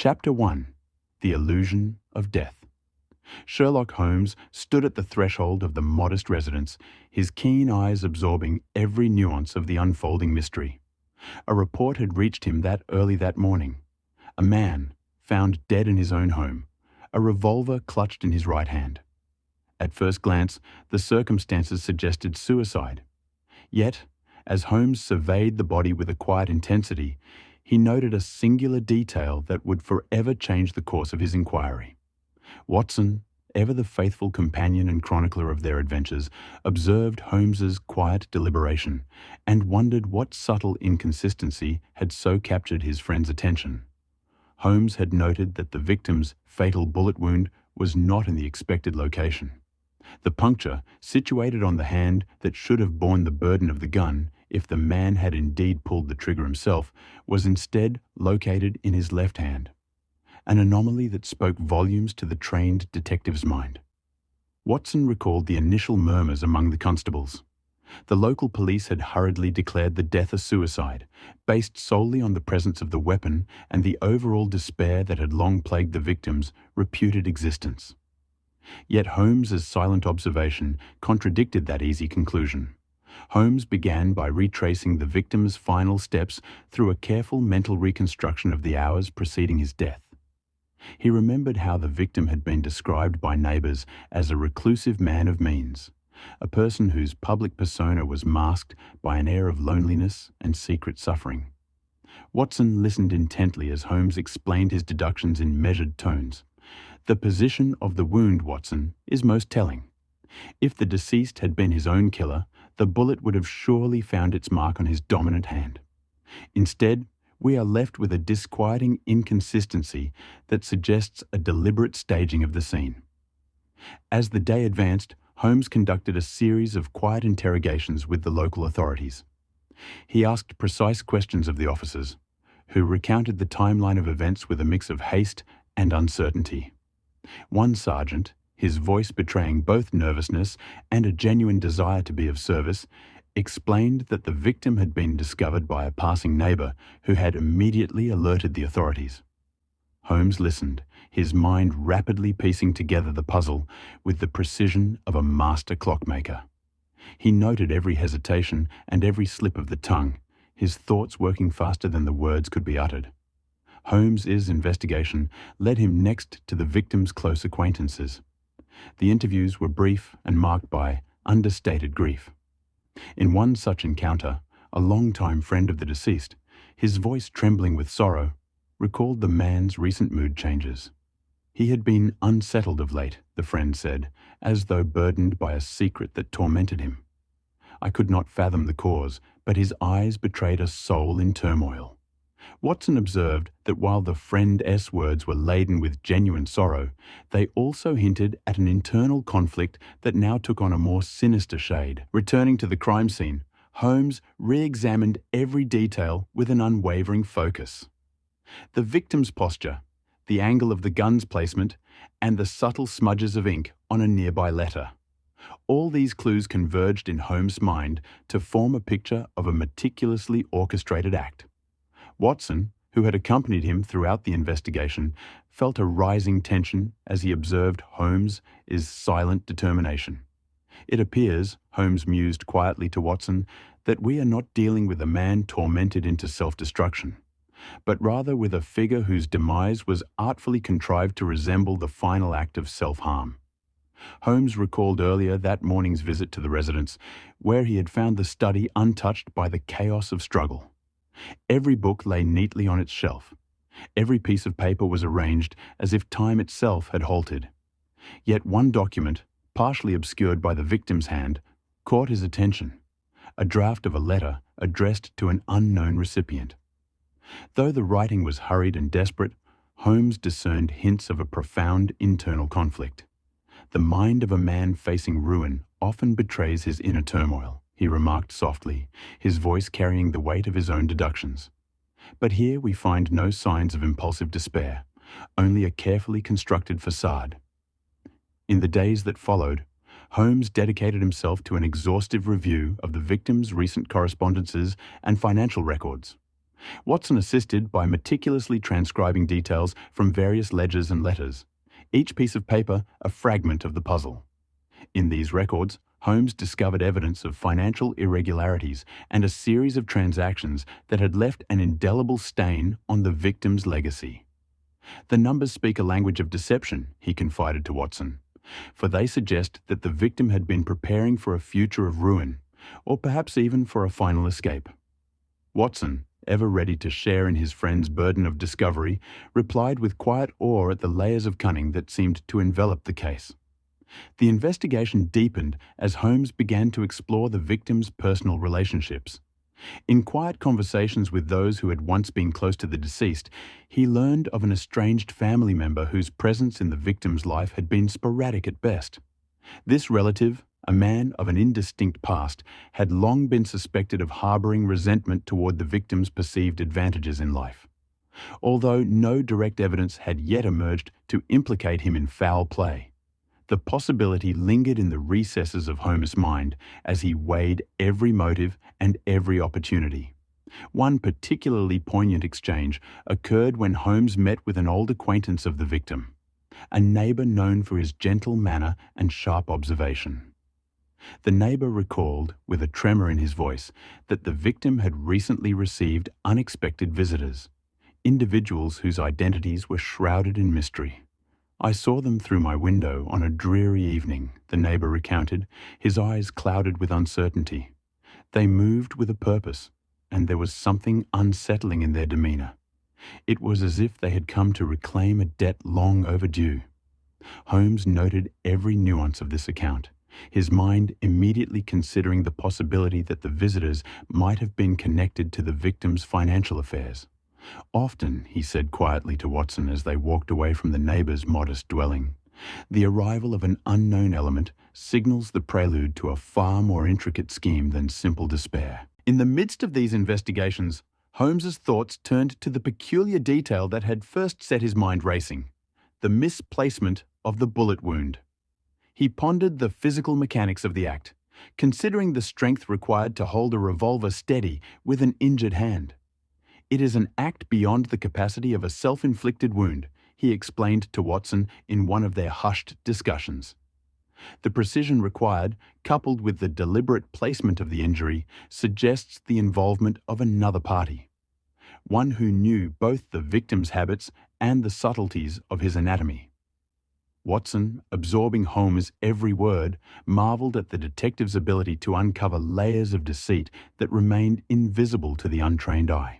Chapter 1. The Illusion of Death. Sherlock Holmes stood at the threshold of the modest residence, his keen eyes absorbing every nuance of the unfolding mystery. A report had reached him that early that morning. A man found dead in his own home, a revolver clutched in his right hand. At first glance, the circumstances suggested suicide. Yet, as Holmes surveyed the body with a quiet intensity, he noted a singular detail that would forever change the course of his inquiry. Watson, ever the faithful companion and chronicler of their adventures, observed Holmes's quiet deliberation and wondered what subtle inconsistency had so captured his friend's attention. Holmes had noted that the victim's fatal bullet wound was not in the expected location. The puncture, situated on the hand that should have borne the burden of the gun if the man had indeed pulled the trigger himself, was instead located in his left hand. An anomaly that spoke volumes to the trained detective's mind. Watson recalled the initial murmurs among the constables. The local police had hurriedly declared the death a suicide, based solely on the presence of the weapon and the overall despair that had long plagued the victim's reputed existence. Yet Holmes's silent observation contradicted that easy conclusion. Holmes began by retracing the victim's final steps through a careful mental reconstruction of the hours preceding his death. He remembered how the victim had been described by neighbors as a reclusive man of means, a person whose public persona was masked by an air of loneliness and secret suffering. Watson listened intently as Holmes explained his deductions in measured tones. The position of the wound, Watson, is most telling. If the deceased had been his own killer, the bullet would have surely found its mark on his dominant hand. Instead, we are left with a disquieting inconsistency that suggests a deliberate staging of the scene. As the day advanced, Holmes conducted a series of quiet interrogations with the local authorities. He asked precise questions of the officers, who recounted the timeline of events with a mix of haste and uncertainty. One sergeant, his voice betraying both nervousness and a genuine desire to be of service, explained that the victim had been discovered by a passing neighbor who had immediately alerted the authorities. Holmes listened, his mind rapidly piecing together the puzzle with the precision of a master clockmaker. He noted every hesitation and every slip of the tongue, his thoughts working faster than the words could be uttered. Holmes's investigation led him next to the victim's close acquaintances. The interviews were brief and marked by understated grief. In one such encounter, a longtime friend of the deceased, his voice trembling with sorrow, recalled the man's recent mood changes. He had been unsettled of late, the friend said, as though burdened by a secret that tormented him. I could not fathom the cause, but his eyes betrayed a soul in turmoil. Watson observed that while the friend's words were laden with genuine sorrow, they also hinted at an internal conflict that now took on a more sinister shade. Returning to the crime scene, Holmes re-examined every detail with an unwavering focus. The victim's posture, the angle of the gun's placement, and the subtle smudges of ink on a nearby letter. All these clues converged in Holmes' mind to form a picture of a meticulously orchestrated act. Watson, who had accompanied him throughout the investigation, felt a rising tension as he observed Holmes' silent determination. It appears, Holmes mused quietly to Watson, that we are not dealing with a man tormented into self-destruction, but rather with a figure whose demise was artfully contrived to resemble the final act of self-harm. Holmes recalled earlier that morning's visit to the residence, where he had found the study untouched by the chaos of struggle. Every book lay neatly on its shelf. Every piece of paper was arranged as if time itself had halted. Yet one document, partially obscured by the victim's hand, caught his attention, a draft of a letter addressed to an unknown recipient. Though the writing was hurried and desperate, Holmes discerned hints of a profound internal conflict. The mind of a man facing ruin often betrays his inner turmoil, he remarked softly, his voice carrying the weight of his own deductions. But here we find no signs of impulsive despair, only a carefully constructed facade. In the days that followed, Holmes dedicated himself to an exhaustive review of the victim's recent correspondences and financial records. Watson assisted by meticulously transcribing details from various ledgers and letters, each piece of paper a fragment of the puzzle. In these records, Holmes discovered evidence of financial irregularities and a series of transactions that had left an indelible stain on the victim's legacy. "The numbers speak a language of deception," he confided to Watson, "for they suggest that the victim had been preparing for a future of ruin, or perhaps even for a final escape." Watson, ever ready to share in his friend's burden of discovery, replied with quiet awe at the layers of cunning that seemed to envelop the case. The investigation deepened as Holmes began to explore the victim's personal relationships. In quiet conversations with those who had once been close to the deceased, he learned of an estranged family member whose presence in the victim's life had been sporadic at best. This relative, a man of an indistinct past, had long been suspected of harboring resentment toward the victim's perceived advantages in life. Although no direct evidence had yet emerged to implicate him in foul play, the possibility lingered in the recesses of Holmes' mind as he weighed every motive and every opportunity. One particularly poignant exchange occurred when Holmes met with an old acquaintance of the victim, a neighbor known for his gentle manner and sharp observation. The neighbor recalled, with a tremor in his voice, that the victim had recently received unexpected visitors, individuals whose identities were shrouded in mystery. "I saw them through my window on a dreary evening," the neighbor recounted, his eyes clouded with uncertainty. "They moved with a purpose, and there was something unsettling in their demeanor. It was as if they had come to reclaim a debt long overdue." Holmes noted every nuance of this account, his mind immediately considering the possibility that the visitors might have been connected to the victim's financial affairs. "Often," he said quietly to Watson as they walked away from the neighbor's modest dwelling, "the arrival of an unknown element signals the prelude to a far more intricate scheme than simple despair." In the midst of these investigations, Holmes's thoughts turned to the peculiar detail that had first set his mind racing: the misplacement of the bullet wound. He pondered the physical mechanics of the act, considering the strength required to hold a revolver steady with an injured hand. "It is an act beyond the capacity of a self-inflicted wound," he explained to Watson in one of their hushed discussions. The precision required, coupled with the deliberate placement of the injury, suggests the involvement of another party, one who knew both the victim's habits and the subtleties of his anatomy. Watson, absorbing Holmes' every word, marveled at the detective's ability to uncover layers of deceit that remained invisible to the untrained eye.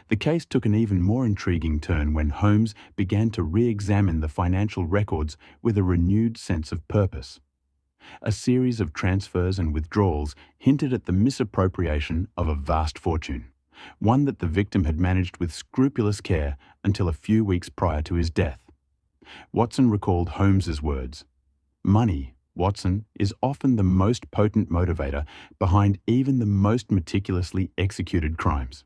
The case took an even more intriguing turn when Holmes began to re-examine the financial records with a renewed sense of purpose. A series of transfers and withdrawals hinted at the misappropriation of a vast fortune, one that the victim had managed with scrupulous care until a few weeks prior to his death. Watson recalled Holmes's words, "Money, Watson, is often the most potent motivator behind even the most meticulously executed crimes.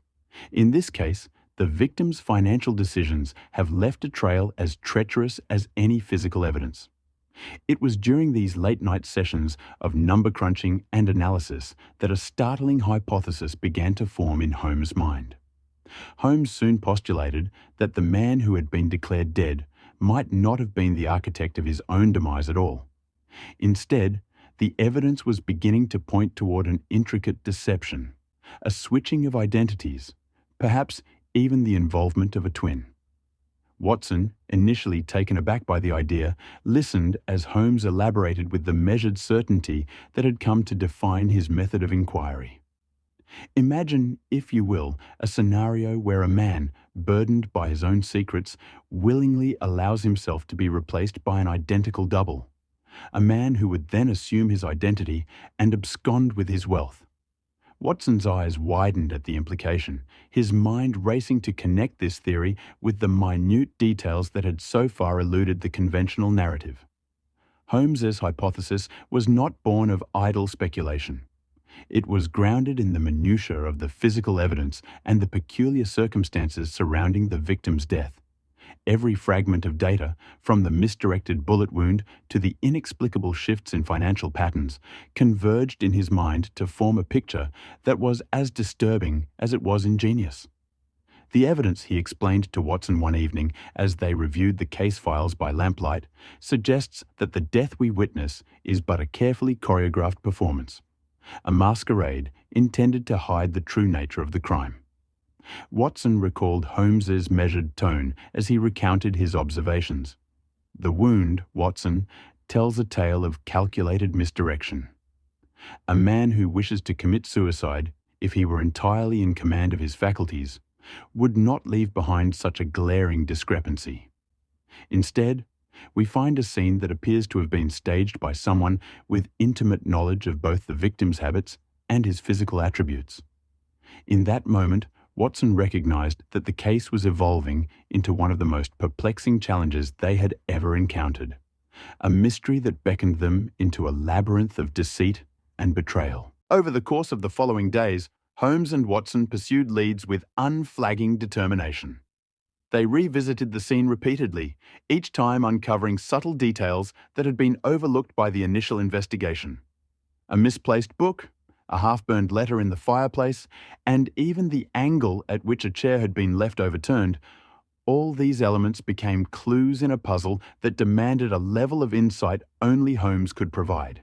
In this case, the victim's financial decisions have left a trail as treacherous as any physical evidence." It was during these late-night sessions of number crunching and analysis that a startling hypothesis began to form in Holmes' mind. Holmes soon postulated that the man who had been declared dead might not have been the architect of his own demise at all. Instead, the evidence was beginning to point toward an intricate deception, a switching of identities, perhaps even the involvement of a twin. Watson, initially taken aback by the idea, listened as Holmes elaborated with the measured certainty that had come to define his method of inquiry. "Imagine, if you will, a scenario where a man, burdened by his own secrets, willingly allows himself to be replaced by an identical double, a man who would then assume his identity and abscond with his wealth." Watson's eyes widened at the implication, his mind racing to connect this theory with the minute details that had so far eluded the conventional narrative. Holmes's hypothesis was not born of idle speculation. It was grounded in the minutiae of the physical evidence and the peculiar circumstances surrounding the victim's death. Every fragment of data, from the misdirected bullet wound to the inexplicable shifts in financial patterns, converged in his mind to form a picture that was as disturbing as it was ingenious. The evidence, he explained to Watson one evening as they reviewed the case files by lamplight, suggests that the death we witness is but a carefully choreographed performance, a masquerade intended to hide the true nature of the crime. Watson recalled Holmes's measured tone as he recounted his observations. The wound, Watson, tells a tale of calculated misdirection. A man who wishes to commit suicide, if he were entirely in command of his faculties, would not leave behind such a glaring discrepancy. Instead, we find a scene that appears to have been staged by someone with intimate knowledge of both the victim's habits and his physical attributes. In that moment, Watson recognized that the case was evolving into one of the most perplexing challenges they had ever encountered, a mystery that beckoned them into a labyrinth of deceit and betrayal. Over the course of the following days, Holmes and Watson pursued leads with unflagging determination. They revisited the scene repeatedly, each time uncovering subtle details that had been overlooked by the initial investigation. A misplaced book, a half-burned letter in the fireplace, and even the angle at which a chair had been left overturned, all these elements became clues in a puzzle that demanded a level of insight only Holmes could provide.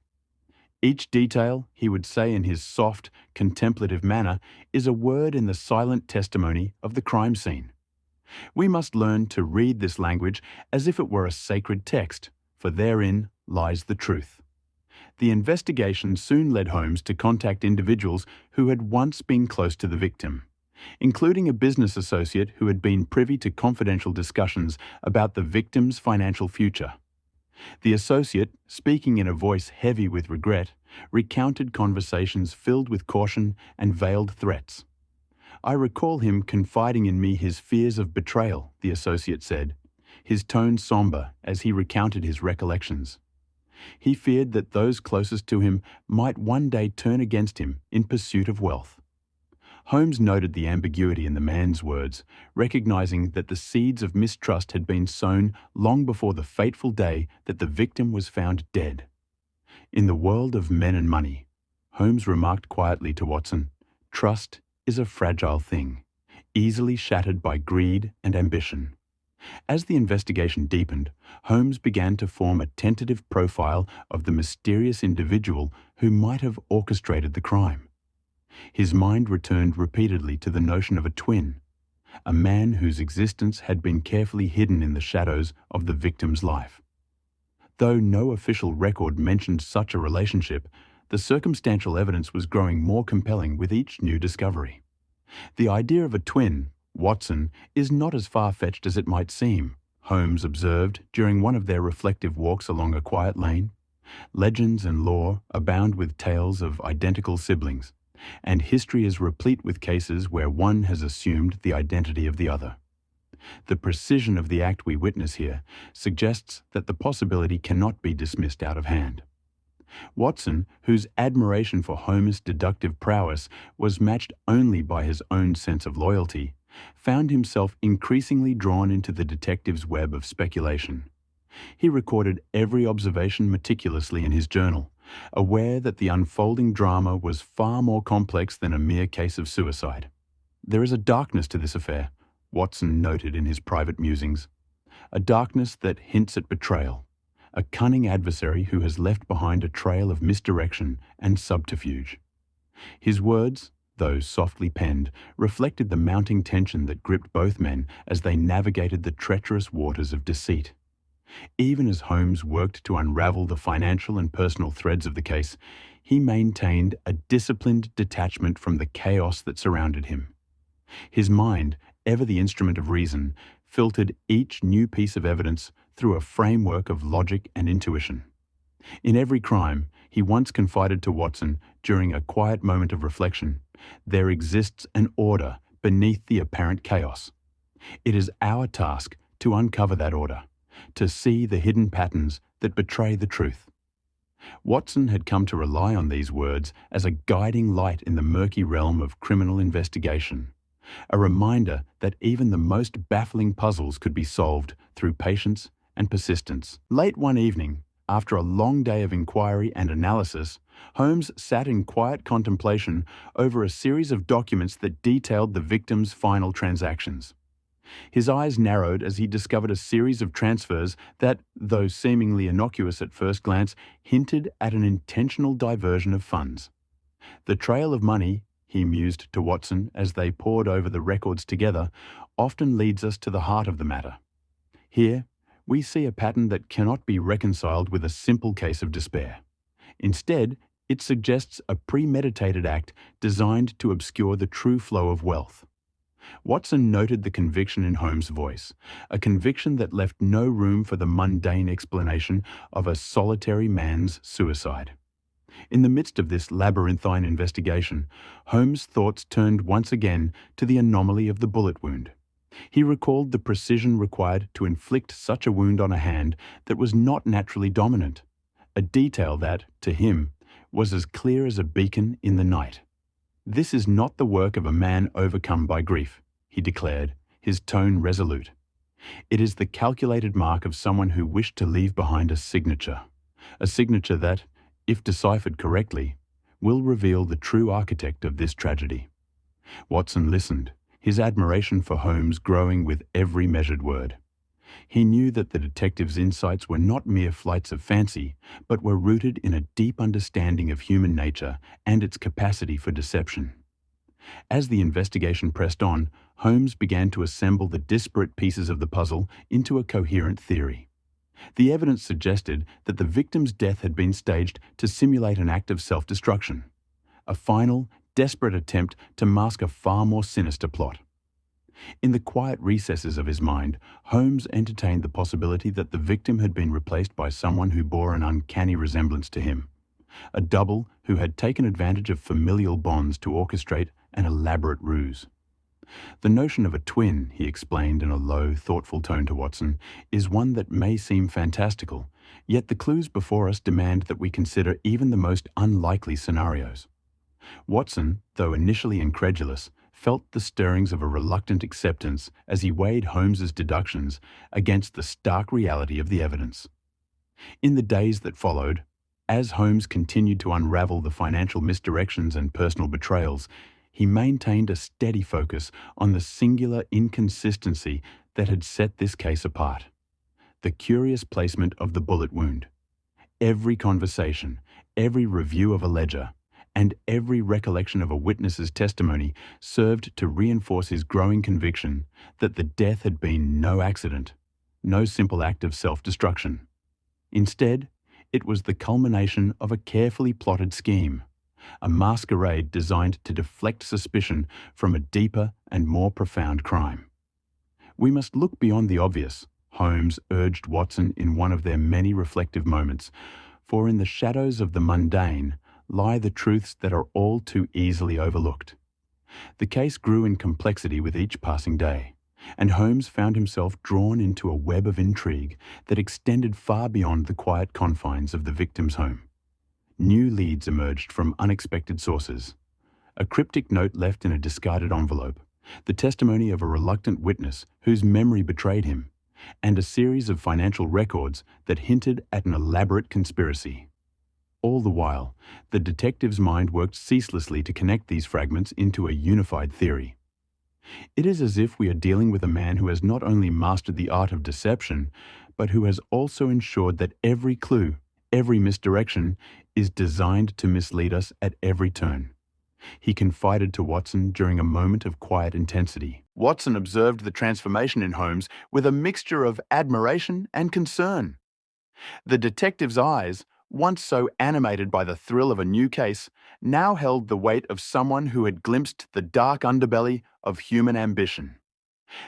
Each detail, he would say in his soft, contemplative manner, is a word in the silent testimony of the crime scene. We must learn to read this language as if it were a sacred text, for therein lies the truth. The investigation soon led Holmes to contact individuals who had once been close to the victim, including a business associate who had been privy to confidential discussions about the victim's financial future. The associate, speaking in a voice heavy with regret, recounted conversations filled with caution and veiled threats. "I recall him confiding in me his fears of betrayal," the associate said, his tone somber as he recounted his recollections. He feared that those closest to him might one day turn against him in pursuit of wealth. Holmes noted the ambiguity in the man's words, recognizing that the seeds of mistrust had been sown long before the fateful day that the victim was found dead. "In the world of men and money," Holmes remarked quietly to Watson, "trust is a fragile thing, easily shattered by greed and ambition." As the investigation deepened, Holmes began to form a tentative profile of the mysterious individual who might have orchestrated the crime. His mind returned repeatedly to the notion of a twin, a man whose existence had been carefully hidden in the shadows of the victim's life. Though no official record mentioned such a relationship, the circumstantial evidence was growing more compelling with each new discovery. The idea of a twin, Watson, is not as far-fetched as it might seem, Holmes observed during one of their reflective walks along a quiet lane. Legends and lore abound with tales of identical siblings, and history is replete with cases where one has assumed the identity of the other. The precision of the act we witness here suggests that the possibility cannot be dismissed out of hand. Watson, whose admiration for Holmes' deductive prowess was matched only by his own sense of loyalty, found himself increasingly drawn into the detective's web of speculation. He recorded every observation meticulously in his journal, aware that the unfolding drama was far more complex than a mere case of suicide. "There is a darkness to this affair," Watson noted in his private musings, "a darkness that hints at betrayal, a cunning adversary who has left behind a trail of misdirection and subterfuge." His words, though softly penned, reflected the mounting tension that gripped both men as they navigated the treacherous waters of deceit. Even as Holmes worked to unravel the financial and personal threads of the case, he maintained a disciplined detachment from the chaos that surrounded him. His mind, ever the instrument of reason, filtered each new piece of evidence through a framework of logic and intuition. In every crime, he once confided to Watson during a quiet moment of reflection, there exists an order beneath the apparent chaos. It is our task to uncover that order, to see the hidden patterns that betray the truth. Watson had come to rely on these words as a guiding light in the murky realm of criminal investigation, a reminder that even the most baffling puzzles could be solved through patience and persistence. Late one evening, After a long day of inquiry and analysis, Holmes sat in quiet contemplation over a series of documents that detailed the victim's final transactions. His eyes narrowed as he discovered a series of transfers that, though seemingly innocuous at first glance, hinted at an intentional diversion of funds. The trail of money, he mused to Watson as they pored over the records together, often leads us to the heart of the matter. Here, we see a pattern that cannot be reconciled with a simple case of despair. Instead, it suggests a premeditated act designed to obscure the true flow of wealth. Watson noted the conviction in Holmes' voice, a conviction that left no room for the mundane explanation of a solitary man's suicide. In the midst of this labyrinthine investigation, Holmes' thoughts turned once again to the anomaly of the bullet wound. He recalled the precision required to inflict such a wound on a hand that was not naturally dominant, a detail that, to him, was as clear as a beacon in the night. "This is not the work of a man overcome by grief," he declared, his tone resolute. "It is the calculated mark of someone who wished to leave behind a signature that, if deciphered correctly, will reveal the true architect of this tragedy." Watson listened, his admiration for Holmes growing with every measured word. He knew that the detective's insights were not mere flights of fancy, but were rooted in a deep understanding of human nature and its capacity for deception. As the investigation pressed on, Holmes began to assemble the disparate pieces of the puzzle into a coherent theory. The evidence suggested that the victim's death had been staged to simulate an act of self-destruction, a final, desperate attempt to mask a far more sinister plot. In the quiet recesses of his mind, Holmes entertained the possibility that the victim had been replaced by someone who bore an uncanny resemblance to him, a double who had taken advantage of familial bonds to orchestrate an elaborate ruse. "The notion of a twin," he explained in a low, thoughtful tone to Watson, "is one that may seem fantastical, yet the clues before us demand that we consider even the most unlikely scenarios." Watson, though initially incredulous, felt the stirrings of a reluctant acceptance as he weighed Holmes's deductions against the stark reality of the evidence. In the days that followed, as Holmes continued to unravel the financial misdirections and personal betrayals, he maintained a steady focus on the singular inconsistency that had set this case apart: the curious placement of the bullet wound. Every conversation, every review of a ledger, and every recollection of a witness's testimony served to reinforce his growing conviction that the death had been no accident, no simple act of self-destruction. Instead, it was the culmination of a carefully plotted scheme, a masquerade designed to deflect suspicion from a deeper and more profound crime. "We must look beyond the obvious," Holmes urged Watson in one of their many reflective moments, "for in the shadows of the mundane lie the truths that are all too easily overlooked." The case grew in complexity with each passing day, and Holmes found himself drawn into a web of intrigue that extended far beyond the quiet confines of the victim's home. New leads emerged from unexpected sources: a cryptic note left in a discarded envelope, the testimony of a reluctant witness whose memory betrayed him, and a series of financial records that hinted at an elaborate conspiracy. All the while, the detective's mind worked ceaselessly to connect these fragments into a unified theory. It is as if we are dealing with a man who has not only mastered the art of deception, but who has also ensured that every clue, every misdirection, is designed to mislead us at every turn. He confided to Watson during a moment of quiet intensity. Watson observed the transformation in Holmes with a mixture of admiration and concern. The detective's eyes, once so animated by the thrill of a new case, now held the weight of someone who had glimpsed the dark underbelly of human ambition.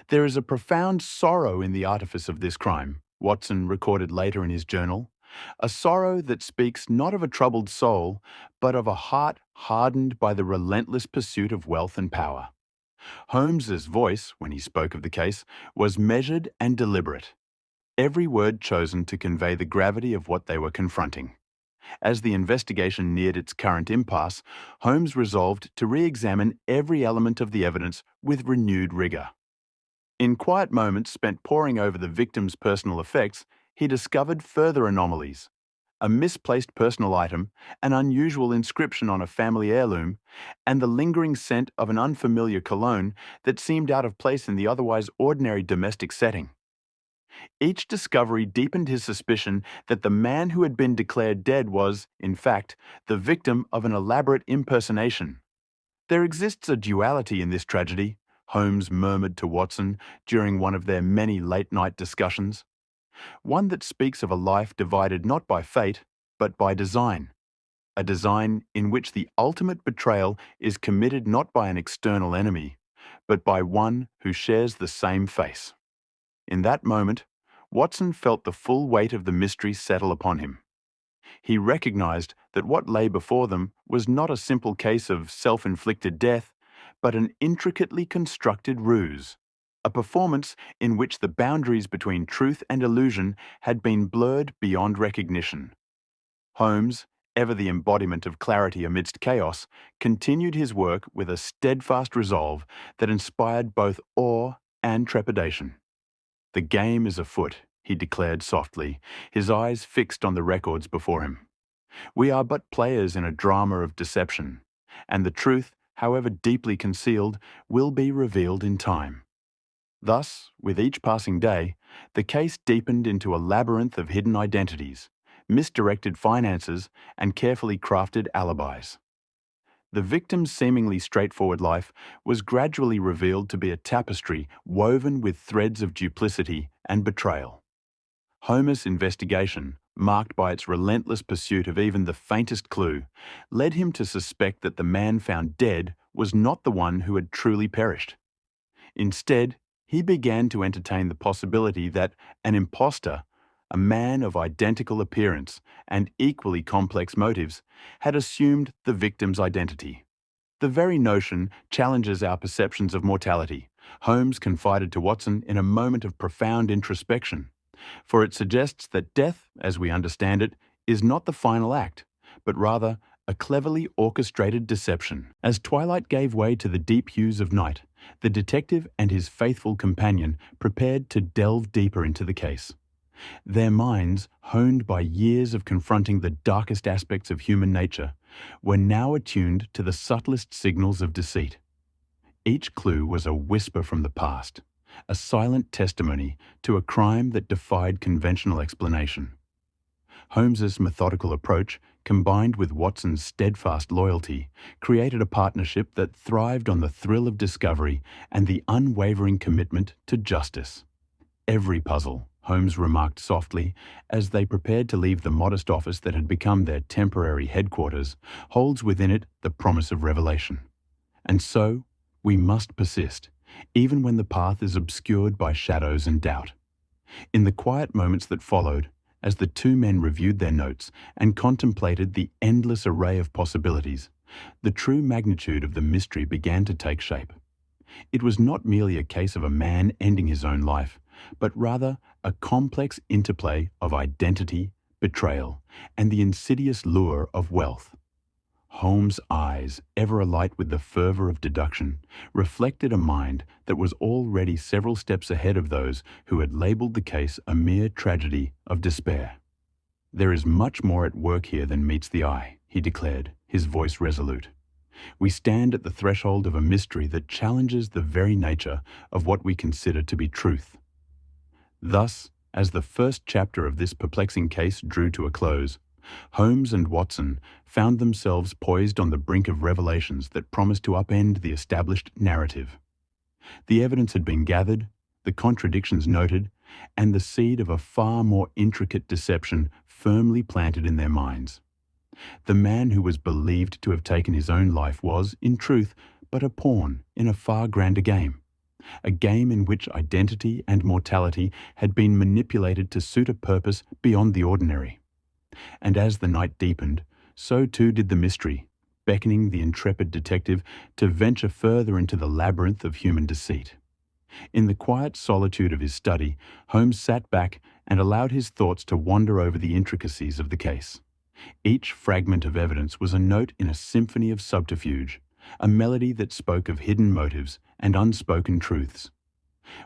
"There is a profound sorrow in the artifice of this crime," Watson recorded later in his journal, "a sorrow that speaks not of a troubled soul, but of a heart hardened by the relentless pursuit of wealth and power." Holmes's voice, when he spoke of the case, was measured and deliberate, every word chosen to convey the gravity of what they were confronting. As the investigation neared its current impasse, Holmes resolved to re-examine every element of the evidence with renewed rigour. In quiet moments spent poring over the victim's personal effects, he discovered further anomalies. a misplaced personal item, an unusual inscription on a family heirloom, and the lingering scent of an unfamiliar cologne that seemed out of place in the otherwise ordinary domestic setting. Each discovery deepened his suspicion that the man who had been declared dead was, in fact, the victim of an elaborate impersonation. "There exists a duality in this tragedy," Holmes murmured to Watson during one of their many late-night discussions. "One that speaks of a life divided not by fate, but by design. A design in which the ultimate betrayal is committed not by an external enemy, but by one who shares the same face." In that moment, Watson felt the full weight of the mystery settle upon him. He recognized that what lay before them was not a simple case of self-inflicted death, but an intricately constructed ruse, a performance in which the boundaries between truth and illusion had been blurred beyond recognition. Holmes, ever the embodiment of clarity amidst chaos, continued his work with a steadfast resolve that inspired both awe and trepidation. "The game is afoot," he declared softly, his eyes fixed on the records before him. "We are but players in a drama of deception, and the truth, however deeply concealed, will be revealed in time." Thus, with each passing day, the case deepened into a labyrinth of hidden identities, misdirected finances, and carefully crafted alibis. The victim's seemingly straightforward life was gradually revealed to be a tapestry woven with threads of duplicity and betrayal. Holmes' investigation, marked by its relentless pursuit of even the faintest clue, led him to suspect that the man found dead was not the one who had truly perished. Instead, he began to entertain the possibility that an impostor, a man of identical appearance and equally complex motives, had assumed the victim's identity. "The very notion challenges our perceptions of mortality," Holmes confided to Watson in a moment of profound introspection, "for it suggests that death, as we understand it, is not the final act, but rather a cleverly orchestrated deception." As twilight gave way to the deep hues of night, the detective and his faithful companion prepared to delve deeper into the case. Their minds, honed by years of confronting the darkest aspects of human nature, were now attuned to the subtlest signals of deceit. Each clue was a whisper from the past, a silent testimony to a crime that defied conventional explanation. Holmes's methodical approach, combined with Watson's steadfast loyalty, created a partnership that thrived on the thrill of discovery and the unwavering commitment to justice. "Every puzzle," Holmes remarked softly, as they prepared to leave the modest office that had become their temporary headquarters, "holds within it the promise of revelation. And so, we must persist, even when the path is obscured by shadows and doubt." In the quiet moments that followed, as the two men reviewed their notes and contemplated the endless array of possibilities, the true magnitude of the mystery began to take shape. It was not merely a case of a man ending his own life, but rather a complex interplay of identity, betrayal, and the insidious lure of wealth. Holmes' eyes, ever alight with the fervor of deduction, reflected a mind that was already several steps ahead of those who had labeled the case a mere tragedy of despair. "There is much more at work here than meets the eye," he declared, his voice resolute. "We stand at the threshold of a mystery that challenges the very nature of what we consider to be truth." Thus, as the first chapter of this perplexing case drew to a close, Holmes and Watson found themselves poised on the brink of revelations that promised to upend the established narrative. The evidence had been gathered, the contradictions noted, and the seed of a far more intricate deception firmly planted in their minds. The man who was believed to have taken his own life was, in truth, but a pawn in a far grander game, a game in which identity and mortality had been manipulated to suit a purpose beyond the ordinary. And as the night deepened, so too did the mystery, beckoning the intrepid detective to venture further into the labyrinth of human deceit. In the quiet solitude of his study, Holmes sat back and allowed his thoughts to wander over the intricacies of the case. Each fragment of evidence was a note in a symphony of subterfuge, a melody that spoke of hidden motives and unspoken truths.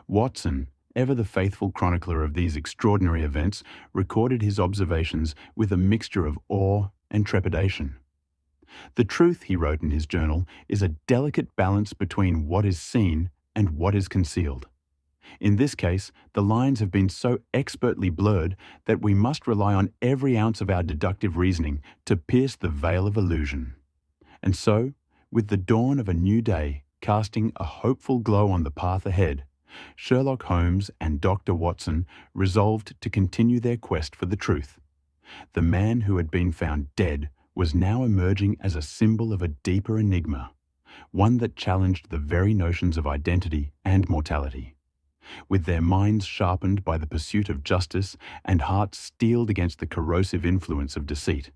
Watson, ever the faithful chronicler of these extraordinary events, recorded his observations with a mixture of awe and trepidation. The truth, he wrote in his journal, is a delicate balance between what is seen and what is concealed. In this case, the lines have been so expertly blurred that we must rely on every ounce of our deductive reasoning to pierce the veil of illusion. And so, with the dawn of a new day casting a hopeful glow on the path ahead, Sherlock Holmes and Dr. Watson resolved to continue their quest for the truth. The man who had been found dead was now emerging as a symbol of a deeper enigma, one that challenged the very notions of identity and mortality. With their minds sharpened by the pursuit of justice and hearts steeled against the corrosive influence of deceit,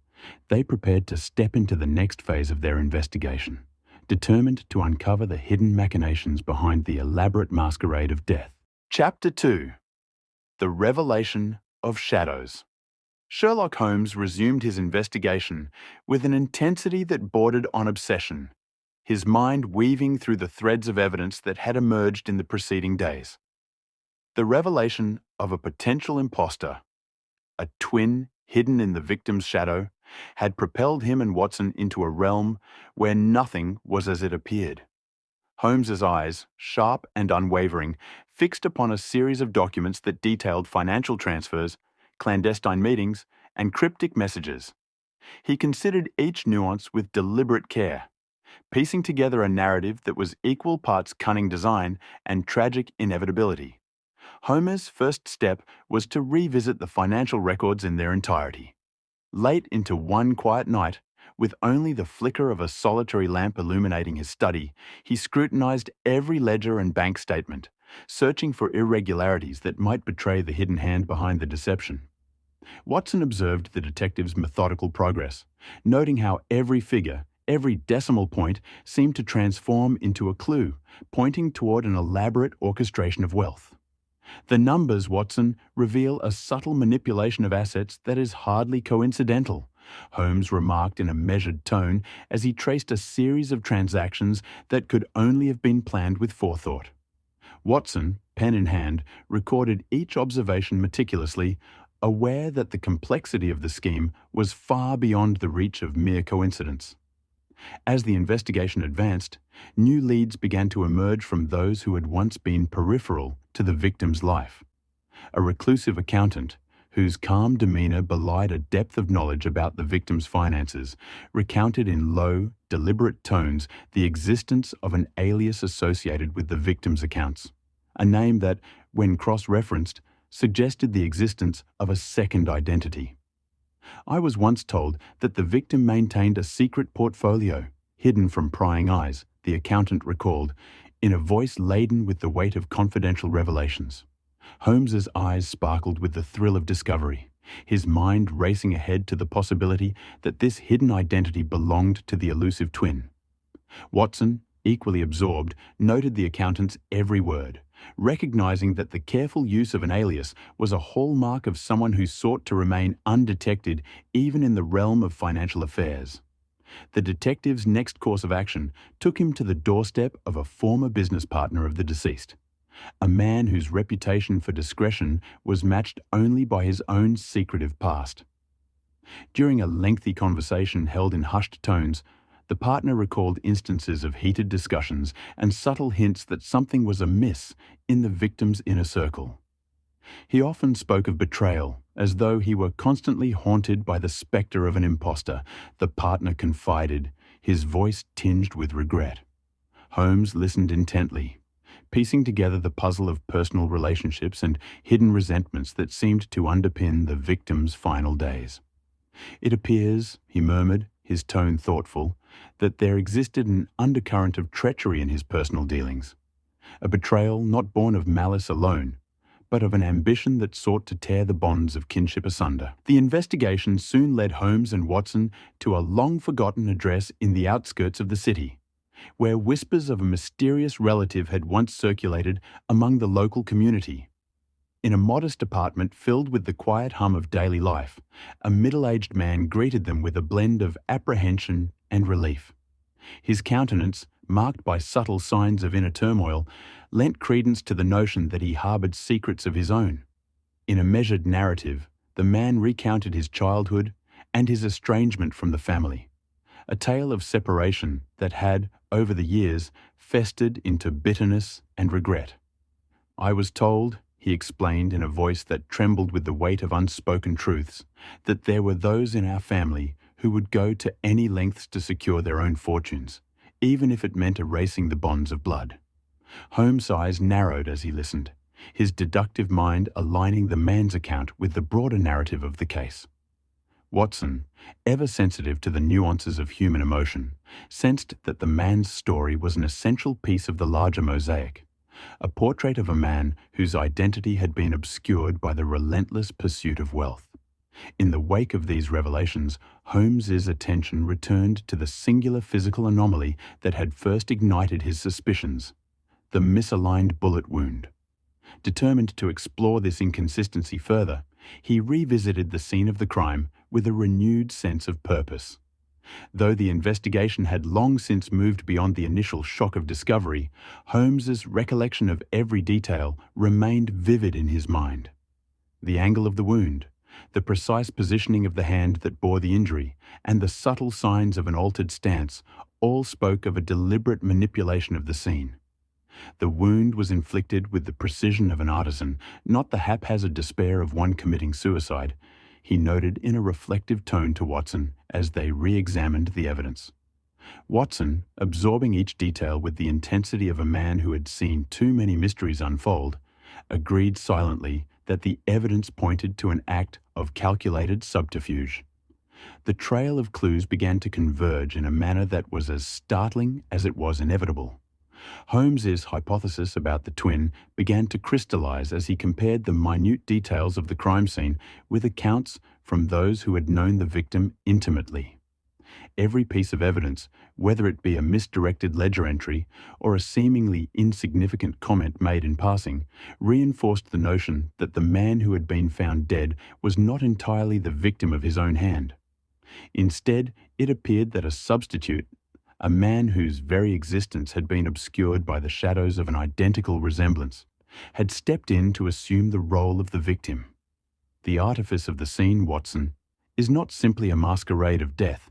they prepared to step into the next phase of their investigation, determined to uncover the hidden machinations behind the elaborate masquerade of death. Chapter 2. The Revelation of Shadows. Sherlock Holmes resumed his investigation with an intensity that bordered on obsession, his mind weaving through the threads of evidence that had emerged in the preceding days. The revelation of a potential imposter, a twin hidden in the victim's shadow, had propelled him and Watson into a realm where nothing was as it appeared. Holmes's eyes, sharp and unwavering, fixed upon a series of documents that detailed financial transfers, clandestine meetings, and cryptic messages. He considered each nuance with deliberate care, piecing together a narrative that was equal parts cunning design and tragic inevitability. Holmes' first step was to revisit the financial records in their entirety. Late into one quiet night, with only the flicker of a solitary lamp illuminating his study, he scrutinized every ledger and bank statement, searching for irregularities that might betray the hidden hand behind the deception. Watson observed the detective's methodical progress, noting how every figure, every decimal point seemed to transform into a clue, pointing toward an elaborate orchestration of wealth. The numbers, Watson, reveal a subtle manipulation of assets that is hardly coincidental, Holmes remarked in a measured tone as he traced a series of transactions that could only have been planned with forethought. Watson, pen in hand, recorded each observation meticulously, aware that the complexity of the scheme was far beyond the reach of mere coincidence. As the investigation advanced, new leads began to emerge from those who had once been peripheral to the victim's life. A reclusive accountant, whose calm demeanor belied a depth of knowledge about the victim's finances, recounted in low, deliberate tones the existence of an alias associated with the victim's accounts, a name that, when cross-referenced, suggested the existence of a second identity. I was once told that the victim maintained a secret portfolio, hidden from prying eyes, the accountant recalled, in a voice laden with the weight of confidential revelations. Holmes's eyes sparkled with the thrill of discovery, his mind racing ahead to the possibility that this hidden identity belonged to the elusive twin. Watson, equally absorbed, noted the accountant's every word, recognizing that the careful use of an alias was a hallmark of someone who sought to remain undetected even in the realm of financial affairs. The detective's next course of action took him to the doorstep of a former business partner of the deceased, a man whose reputation for discretion was matched only by his own secretive past. During a lengthy conversation held in hushed tones, the partner recalled instances of heated discussions and subtle hints that something was amiss in the victim's inner circle. He often spoke of betrayal, as though he were constantly haunted by the spectre of an imposter, the partner confided, his voice tinged with regret. Holmes listened intently, piecing together the puzzle of personal relationships and hidden resentments that seemed to underpin the victim's final days. "It appears," he murmured, his tone thoughtful, that there existed an undercurrent of treachery in his personal dealings, a betrayal not born of malice alone, but of an ambition that sought to tear the bonds of kinship asunder. The investigation soon led Holmes and Watson to a long-forgotten address in the outskirts of the city, where whispers of a mysterious relative had once circulated among the local community. In a modest apartment filled with the quiet hum of daily life, a middle-aged man greeted them with a blend of apprehension and relief. His countenance, marked by subtle signs of inner turmoil, lent credence to the notion that he harbored secrets of his own. In a measured narrative, the man recounted his childhood and his estrangement from the family, a tale of separation that had, over the years, festered into bitterness and regret. "I was told," he explained in a voice that trembled with the weight of unspoken truths, "that there were those in our family who would go to any lengths to secure their own fortunes, even if it meant erasing the bonds of blood." Holmes' eyes narrowed as he listened, his deductive mind aligning the man's account with the broader narrative of the case. Watson, ever sensitive to the nuances of human emotion, sensed that the man's story was an essential piece of the larger mosaic, a portrait of a man whose identity had been obscured by the relentless pursuit of wealth. In the wake of these revelations, Holmes's attention returned to the singular physical anomaly that had first ignited his suspicions: the misaligned bullet wound. Determined to explore this inconsistency further, he revisited the scene of the crime with a renewed sense of purpose. Though the investigation had long since moved beyond the initial shock of discovery, Holmes's recollection of every detail remained vivid in his mind. The angle of the wound, the precise positioning of the hand that bore the injury, and the subtle signs of an altered stance all spoke of a deliberate manipulation of the scene. The wound was inflicted with the precision of an artisan, not the haphazard despair of one committing suicide, he noted in a reflective tone to Watson as they re-examined the evidence. Watson, absorbing each detail with the intensity of a man who had seen too many mysteries unfold, agreed silently that the evidence pointed to an act of calculated subterfuge. The trail of clues began to converge in a manner that was as startling as it was inevitable. Holmes's hypothesis about the twin began to crystallize as he compared the minute details of the crime scene with accounts from those who had known the victim intimately. Every piece of evidence, whether it be a misdirected ledger entry or a seemingly insignificant comment made in passing, reinforced the notion that the man who had been found dead was not entirely the victim of his own hand. Instead, it appeared that a substitute, a man whose very existence had been obscured by the shadows of an identical resemblance, had stepped in to assume the role of the victim. The artifice of the scene, Watson, is not simply a masquerade of death.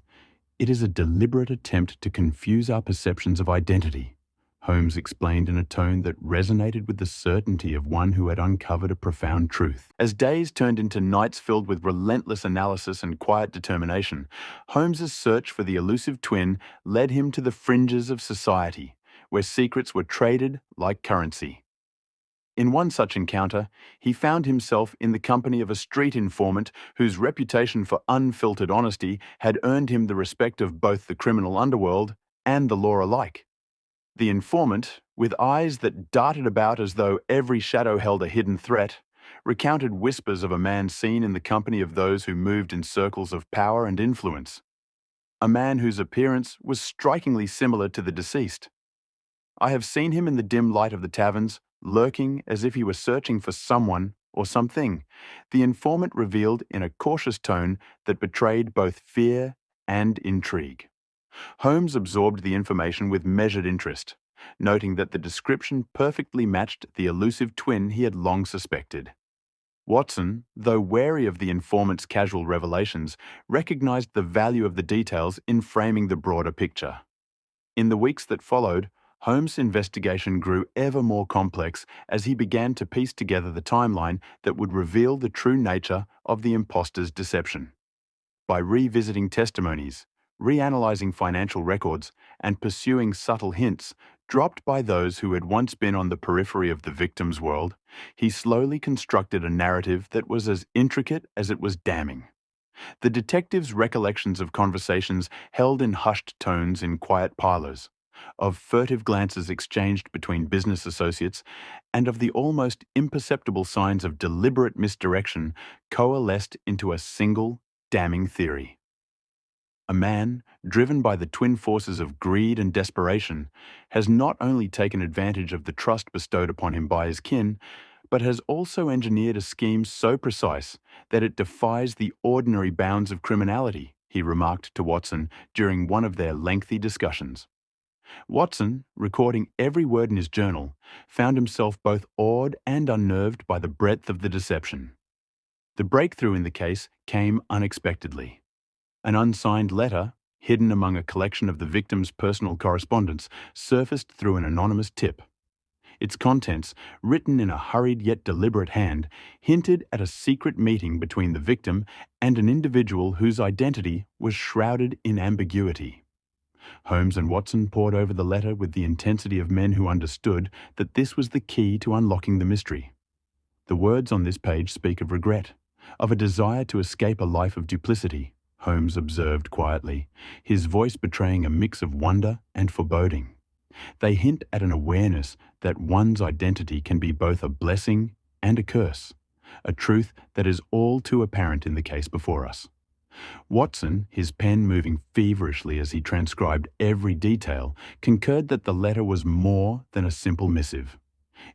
It is a deliberate attempt to confuse our perceptions of identity, Holmes explained in a tone that resonated with the certainty of one who had uncovered a profound truth. As days turned into nights filled with relentless analysis and quiet determination, Holmes's search for the elusive twin led him to the fringes of society, where secrets were traded like currency. In one such encounter, he found himself in the company of a street informant whose reputation for unfiltered honesty had earned him the respect of both the criminal underworld and the law alike. The informant, with eyes that darted about as though every shadow held a hidden threat, recounted whispers of a man seen in the company of those who moved in circles of power and influence. A man whose appearance was strikingly similar to the deceased. "I have seen him in the dim light of the taverns, lurking as if he were searching for someone or something," the informant revealed in a cautious tone that betrayed both fear and intrigue. Holmes absorbed the information with measured interest, noting that the description perfectly matched the elusive twin he had long suspected. Watson, though wary of the informant's casual revelations, recognized the value of the details in framing the broader picture. In the weeks that followed, Holmes' investigation grew ever more complex as he began to piece together the timeline that would reveal the true nature of the imposter's deception. By revisiting testimonies, reanalyzing financial records, and pursuing subtle hints dropped by those who had once been on the periphery of the victim's world, he slowly constructed a narrative that was as intricate as it was damning. The detective's recollections of conversations held in hushed tones in quiet parlors, of furtive glances exchanged between business associates, and of the almost imperceptible signs of deliberate misdirection coalesced into a single, damning theory. A man, driven by the twin forces of greed and desperation, has not only taken advantage of the trust bestowed upon him by his kin, but has also engineered a scheme so precise that it defies the ordinary bounds of criminality, he remarked to Watson during one of their lengthy discussions. Watson, recording every word in his journal, found himself both awed and unnerved by the breadth of the deception. The breakthrough in the case came unexpectedly. An unsigned letter, hidden among a collection of the victim's personal correspondence, surfaced through an anonymous tip. Its contents, written in a hurried yet deliberate hand, hinted at a secret meeting between the victim and an individual whose identity was shrouded in ambiguity. Holmes and Watson pored over the letter with the intensity of men who understood that this was the key to unlocking the mystery. The words on this page speak of regret, of a desire to escape a life of duplicity, Holmes observed quietly, his voice betraying a mix of wonder and foreboding. They hint at an awareness that one's identity can be both a blessing and a curse, a truth that is all too apparent in the case before us. Watson, his pen moving feverishly as he transcribed every detail, concurred that the letter was more than a simple missive.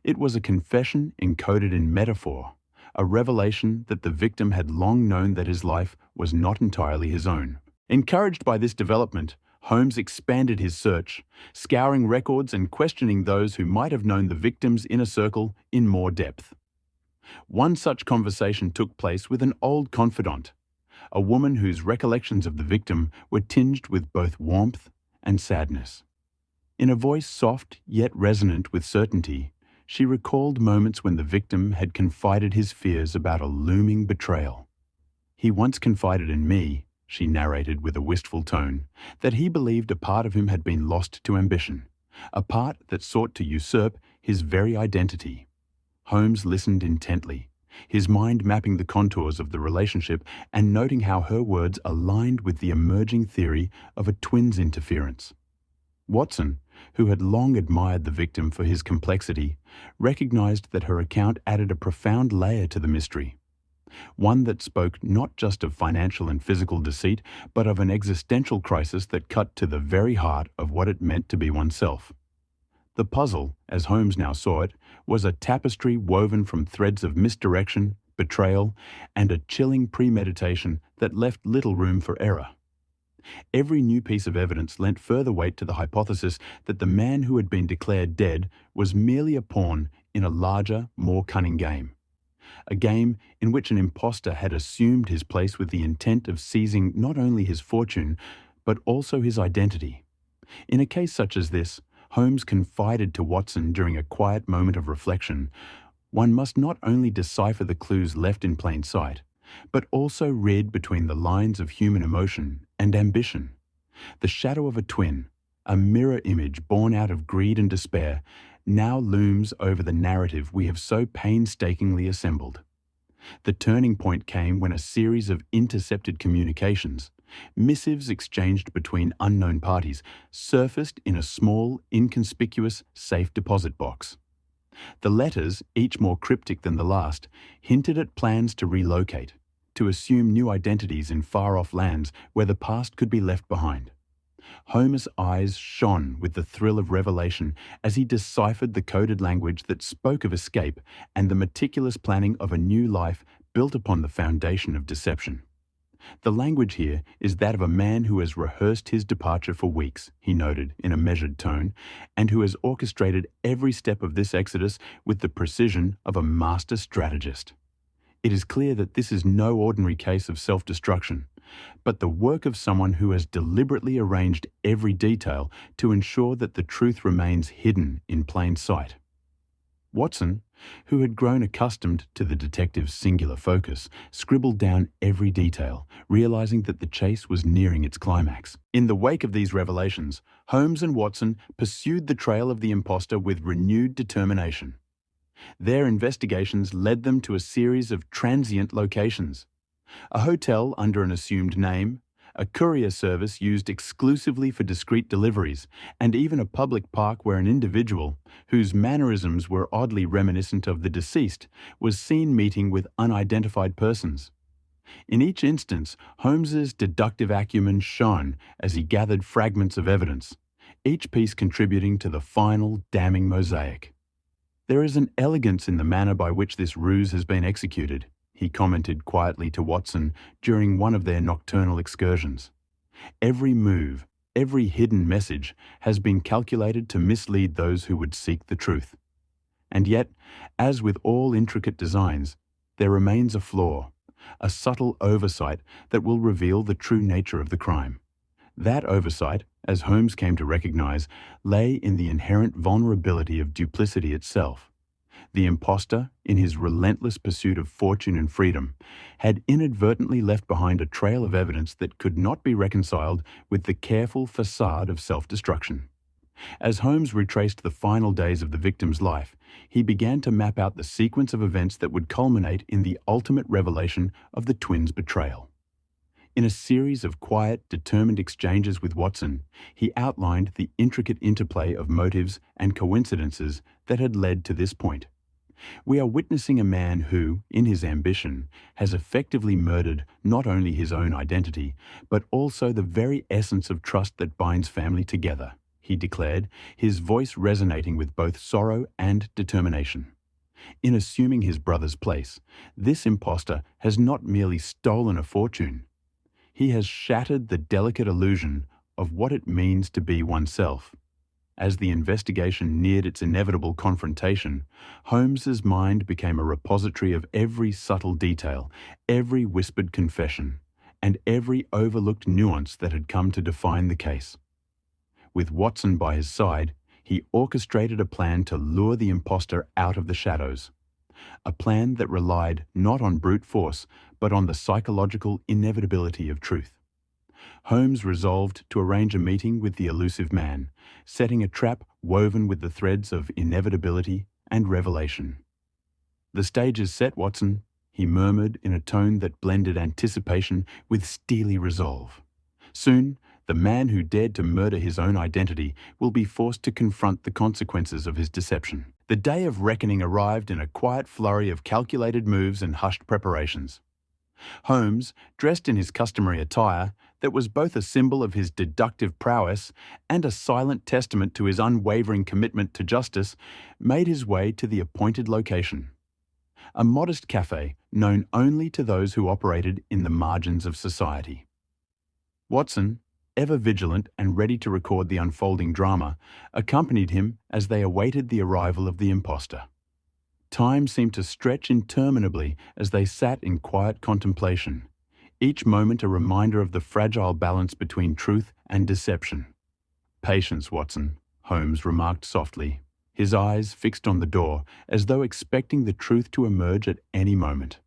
It was a confession encoded in metaphor, a revelation that the victim had long known that his life was not entirely his own. Encouraged by this development, Holmes expanded his search, scouring records and questioning those who might have known the victim's inner circle in more depth. One such conversation took place with an old confidant, a woman whose recollections of the victim were tinged with both warmth and sadness. In a voice soft yet resonant with certainty, she recalled moments when the victim had confided his fears about a looming betrayal. "He once confided in me," she narrated with a wistful tone, "that he believed a part of him had been lost to ambition, a part that sought to usurp his very identity." Holmes listened intently, his mind mapping the contours of the relationship and noting how her words aligned with the emerging theory of a twin's interference. Watson, who had long admired the victim for his complexity, recognized that her account added a profound layer to the mystery, one that spoke not just of financial and physical deceit, but of an existential crisis that cut to the very heart of what it meant to be oneself. The puzzle, as Holmes now saw it, was a tapestry woven from threads of misdirection, betrayal, and a chilling premeditation that left little room for error. Every new piece of evidence lent further weight to the hypothesis that the man who had been declared dead was merely a pawn in a larger, more cunning game. A game in which an impostor had assumed his place with the intent of seizing not only his fortune, but also his identity. In a case such as this, Holmes confided to Watson during a quiet moment of reflection, one must not only decipher the clues left in plain sight, but also read between the lines of human emotion and ambition. The shadow of a twin, a mirror image born out of greed and despair, now looms over the narrative we have so painstakingly assembled. The turning point came when a series of intercepted communications, missives exchanged between unknown parties, surfaced in a small, inconspicuous safe deposit box. The letters, each more cryptic than the last, hinted at plans to relocate, to assume new identities in far-off lands where the past could be left behind. Holmes' eyes shone with the thrill of revelation as he deciphered the coded language that spoke of escape and the meticulous planning of a new life built upon the foundation of deception. "The language here is that of a man who has rehearsed his departure for weeks," he noted in a measured tone, "and who has orchestrated every step of this exodus with the precision of a master strategist. It is clear that this is no ordinary case of self-destruction, but the work of someone who has deliberately arranged every detail to ensure that the truth remains hidden in plain sight." Watson, who had grown accustomed to the detective's singular focus, scribbled down every detail, realizing that the chase was nearing its climax. In the wake of these revelations, Holmes and Watson pursued the trail of the impostor with renewed determination. Their investigations led them to a series of transient locations: a hotel under an assumed name, a courier service used exclusively for discreet deliveries, and even a public park where an individual, whose mannerisms were oddly reminiscent of the deceased, was seen meeting with unidentified persons. In each instance, Holmes's deductive acumen shone as he gathered fragments of evidence, each piece contributing to the final damning mosaic. "There is an elegance in the manner by which this ruse has been executed," he commented quietly to Watson during one of their nocturnal excursions. "Every move, Every hidden message has been calculated to mislead those who would seek the truth. And yet, as with all intricate designs, there remains a flaw, a subtle oversight that will reveal the true nature of the crime. That oversight, as Holmes came to recognize, lay in the inherent vulnerability of duplicity itself. The imposter, in his relentless pursuit of fortune and freedom, had inadvertently left behind a trail of evidence that could not be reconciled with the careful facade of self-destruction. As Holmes retraced the final days of the victim's life, he began to map out the sequence of events that would culminate in the ultimate revelation of the twins' betrayal. In a series of quiet, determined exchanges with Watson, he outlined the intricate interplay of motives and coincidences that had led to this point. We are witnessing a man who, in his ambition, has effectively murdered not only his own identity, but also the very essence of trust that binds family together, he declared, his voice resonating with both sorrow and determination. In assuming his brother's place, this impostor has not merely stolen a fortune. He has shattered the delicate illusion of what it means to be oneself. As the investigation neared its inevitable confrontation, Holmes's mind became a repository of every subtle detail, every whispered confession, and every overlooked nuance that had come to define the case. With Watson by his side, he orchestrated a plan to lure the impostor out of the shadows. A plan that relied not on brute force, but on the psychological inevitability of truth. Holmes resolved to arrange a meeting with the elusive man, setting a trap woven with the threads of inevitability and revelation. "The stage is set, Watson," he murmured in a tone that blended anticipation with steely resolve. "Soon, the man who dared to murder his own identity will be forced to confront the consequences of his deception." The day of reckoning arrived in a quiet flurry of calculated moves and hushed preparations. Holmes, dressed in his customary attire, that was both a symbol of his deductive prowess and a silent testament to his unwavering commitment to justice, made his way to the appointed location. A modest cafe known only to those who operated in the margins of society. Watson, ever vigilant and ready to record the unfolding drama, accompanied him as they awaited the arrival of the impostor. Time seemed to stretch interminably as they sat in quiet contemplation, each moment a reminder of the fragile balance between truth and deception. "Patience, Watson," Holmes remarked softly, his eyes fixed on the door as though expecting the truth to emerge at any moment.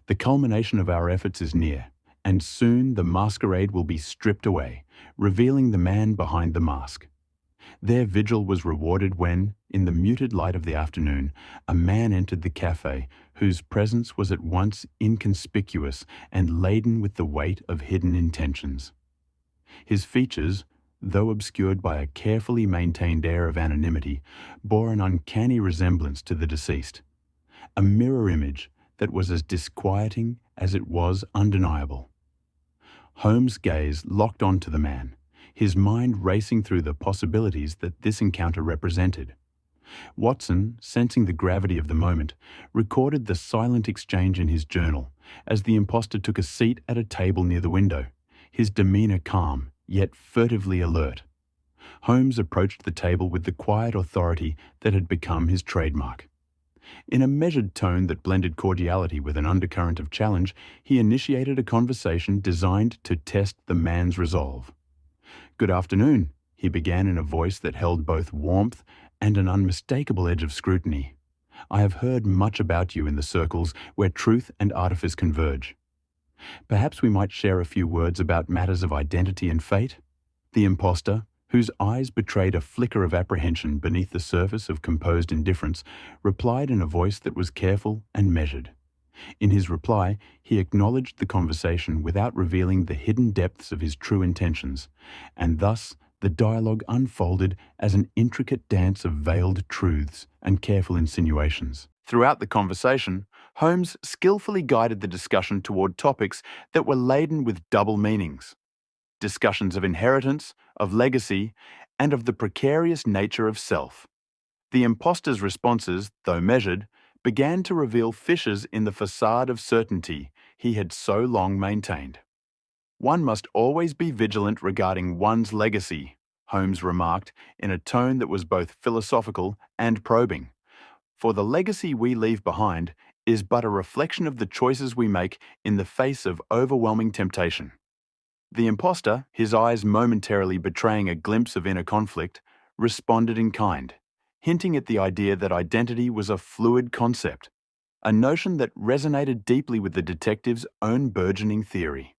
"The culmination of our efforts is near, and soon the masquerade will be stripped away, revealing the man behind the mask." Their vigil was rewarded when, in the muted light of the afternoon, a man entered the cafe whose presence was at once inconspicuous and laden with the weight of hidden intentions. His features, though obscured by a carefully maintained air of anonymity, bore an uncanny resemblance to the deceased, a mirror image that was as disquieting as it was undeniable. Holmes' gaze locked onto the man, his mind racing through the possibilities that this encounter represented. Watson, sensing the gravity of the moment, recorded the silent exchange in his journal as the impostor took a seat at a table near the window, his demeanor calm, yet furtively alert. Holmes approached the table with the quiet authority that had become his trademark. In a measured tone that blended cordiality with an undercurrent of challenge, he initiated a conversation designed to test the man's resolve. "Good afternoon," he began in a voice that held both warmth and an unmistakable edge of scrutiny. "I have heard much about you in the circles where truth and artifice converge. Perhaps we might share a few words about matters of identity and fate?" The impostor, whose eyes betrayed a flicker of apprehension beneath the surface of composed indifference, replied in a voice that was careful and measured. In his reply, he acknowledged the conversation without revealing the hidden depths of his true intentions, and thus the dialogue unfolded as an intricate dance of veiled truths and careful insinuations. Throughout the conversation, Holmes skillfully guided the discussion toward topics that were laden with double meanings. Discussions of inheritance, of legacy, and of the precarious nature of self. The impostor's responses, though measured, began to reveal fissures in the facade of certainty he had so long maintained. One must always be vigilant regarding one's legacy, Holmes remarked in a tone that was both philosophical and probing. For the legacy we leave behind is but a reflection of the choices we make in the face of overwhelming temptation. The impostor, his eyes momentarily betraying a glimpse of inner conflict, responded in kind, hinting at the idea that identity was a fluid concept, a notion that resonated deeply with the detective's own burgeoning theory.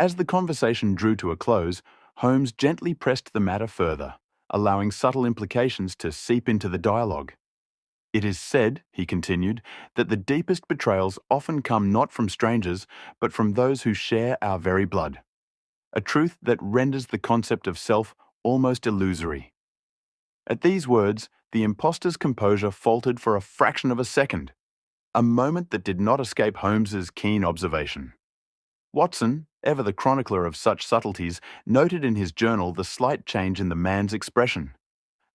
As the conversation drew to a close, Holmes gently pressed the matter further, allowing subtle implications to seep into the dialogue. It is said, he continued, that the deepest betrayals often come not from strangers, but from those who share our very blood. A truth that renders the concept of self almost illusory. At these words, the impostor's composure faltered for a fraction of a second, a moment that did not escape Holmes's keen observation. Watson, ever the chronicler of such subtleties, noted in his journal the slight change in the man's expression.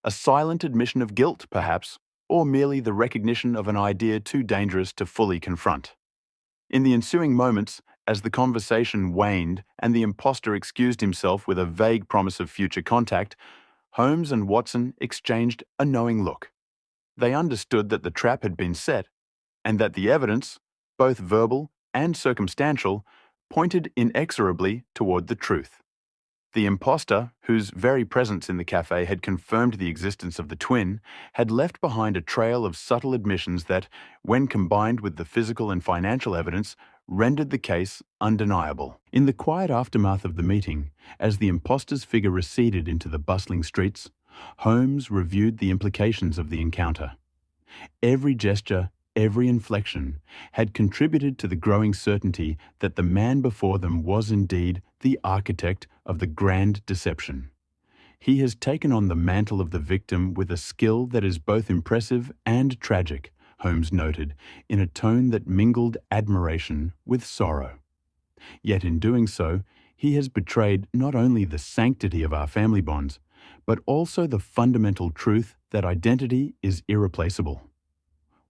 A silent admission of guilt, perhaps, or merely the recognition of an idea too dangerous to fully confront. In the ensuing moments, as the conversation waned and the impostor excused himself with a vague promise of future contact, Holmes and Watson exchanged a knowing look. They understood that the trap had been set, and that the evidence, both verbal and circumstantial, pointed inexorably toward the truth. The impostor, whose very presence in the cafe had confirmed the existence of the twin, had left behind a trail of subtle admissions that, when combined with the physical and financial evidence, rendered the case undeniable. In the quiet aftermath of the meeting, as the impostor's figure receded into the bustling streets, Holmes reviewed the implications of the encounter. Every gesture, every inflection, had contributed to the growing certainty that the man before them was indeed the architect of the grand deception. He has taken on the mantle of the victim with a skill that is both impressive and tragic, Holmes noted, in a tone that mingled admiration with sorrow. Yet in doing so, he has betrayed not only the sanctity of our family bonds, but also the fundamental truth that identity is irreplaceable.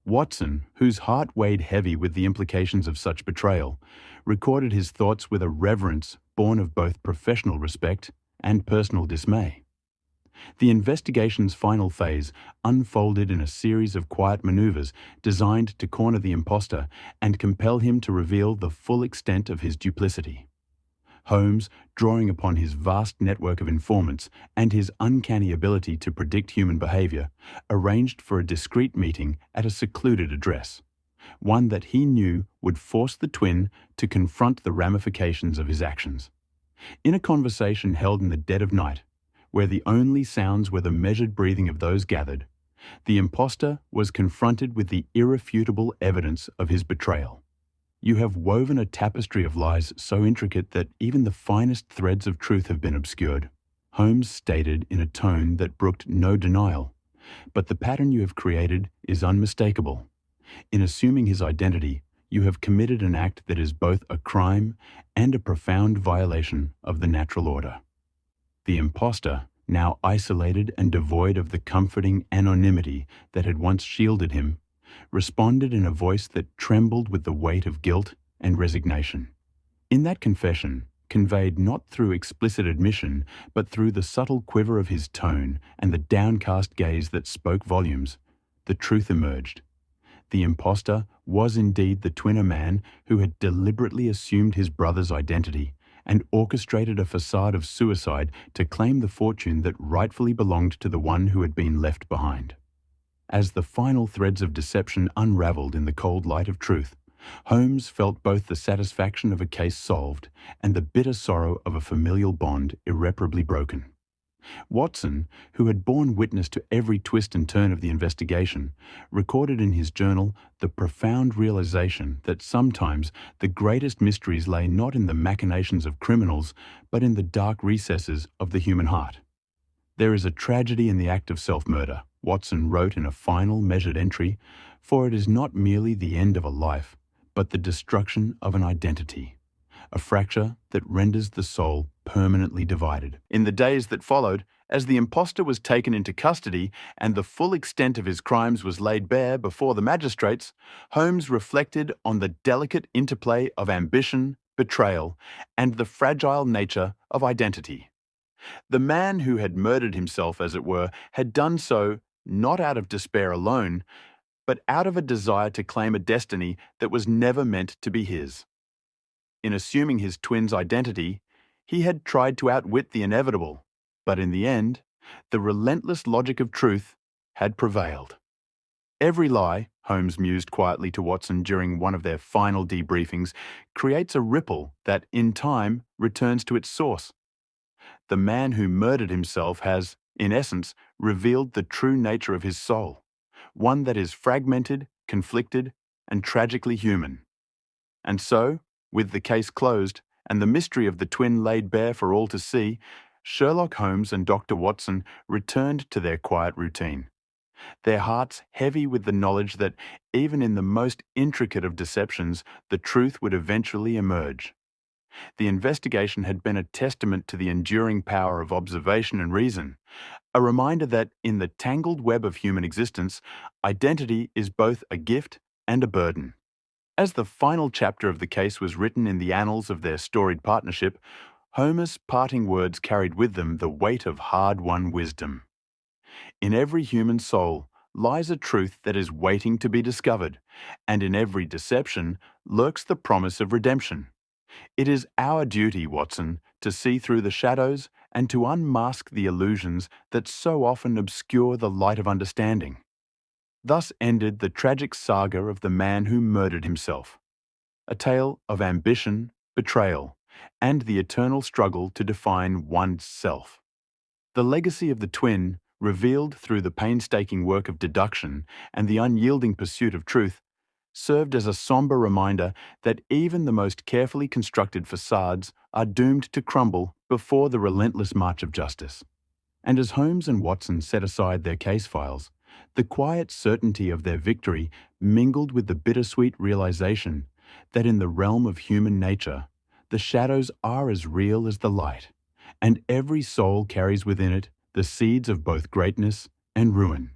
Watson, whose heart weighed heavy with the implications of such betrayal, recorded his thoughts with a reverence born of both professional respect and personal dismay. The investigation's final phase unfolded in a series of quiet maneuvers designed to corner the impostor and compel him to reveal the full extent of his duplicity. Holmes, drawing upon his vast network of informants and his uncanny ability to predict human behavior, arranged for a discreet meeting at a secluded address, one that he knew would force the twin to confront the ramifications of his actions. In a conversation held in the dead of night, where the only sounds were the measured breathing of those gathered, the impostor was confronted with the irrefutable evidence of his betrayal. "You have woven a tapestry of lies so intricate that even the finest threads of truth have been obscured," Holmes stated in a tone that brooked no denial. "But the pattern you have created is unmistakable. In assuming his identity, you have committed an act that is both a crime and a profound violation of the natural order." The impostor, now isolated and devoid of the comforting anonymity that had once shielded him, responded in a voice that trembled with the weight of guilt and resignation. In that confession, conveyed not through explicit admission, but through the subtle quiver of his tone and the downcast gaze that spoke volumes, the truth emerged. The impostor was indeed the twinner man who had deliberately assumed his brother's identity and orchestrated a facade of suicide to claim the fortune that rightfully belonged to the one who had been left behind. As the final threads of deception unraveled in the cold light of truth, Holmes felt both the satisfaction of a case solved and the bitter sorrow of a familial bond irreparably broken. Watson, who had borne witness to every twist and turn of the investigation, recorded in his journal the profound realization that sometimes the greatest mysteries lay not in the machinations of criminals, but in the dark recesses of the human heart. "There is a tragedy in the act of self-murder," Watson wrote in a final, measured entry, "for it is not merely the end of a life, but the destruction of an identity, a fracture that renders the soul permanently divided." In the days that followed, as the impostor was taken into custody and the full extent of his crimes was laid bare before the magistrates, Holmes reflected on the delicate interplay of ambition, betrayal, and the fragile nature of identity. The man who had murdered himself, as it were, had done so not out of despair alone, but out of a desire to claim a destiny that was never meant to be his. In assuming his twin's identity, he had tried to outwit the inevitable, but in the end, the relentless logic of truth had prevailed. Every lie, Holmes mused quietly to Watson during one of their final debriefings, creates a ripple that, in time, returns to its source. The man who murdered himself has, in essence, revealed the true nature of his soul, one that is fragmented, conflicted, and tragically human. And so, with the case closed and the mystery of the twin laid bare for all to see, Sherlock Holmes and Dr. Watson returned to their quiet routine, their hearts heavy with the knowledge that even in the most intricate of deceptions, the truth would eventually emerge. The investigation had been a testament to the enduring power of observation and reason, a reminder that in the tangled web of human existence, identity is both a gift and a burden. As the final chapter of the case was written in the annals of their storied partnership, Holmes' parting words carried with them the weight of hard-won wisdom. In every human soul lies a truth that is waiting to be discovered, and in every deception lurks the promise of redemption. It is our duty, Watson, to see through the shadows and to unmask the illusions that so often obscure the light of understanding. Thus ended the tragic saga of the man who murdered himself, a tale of ambition, betrayal, and the eternal struggle to define one's self. The legacy of the twin, revealed through the painstaking work of deduction and the unyielding pursuit of truth, served as a somber reminder that even the most carefully constructed facades are doomed to crumble before the relentless march of justice. And as Holmes and Watson set aside their case files, the quiet certainty of their victory mingled with the bittersweet realization that in the realm of human nature, the shadows are as real as the light, and every soul carries within it the seeds of both greatness and ruin.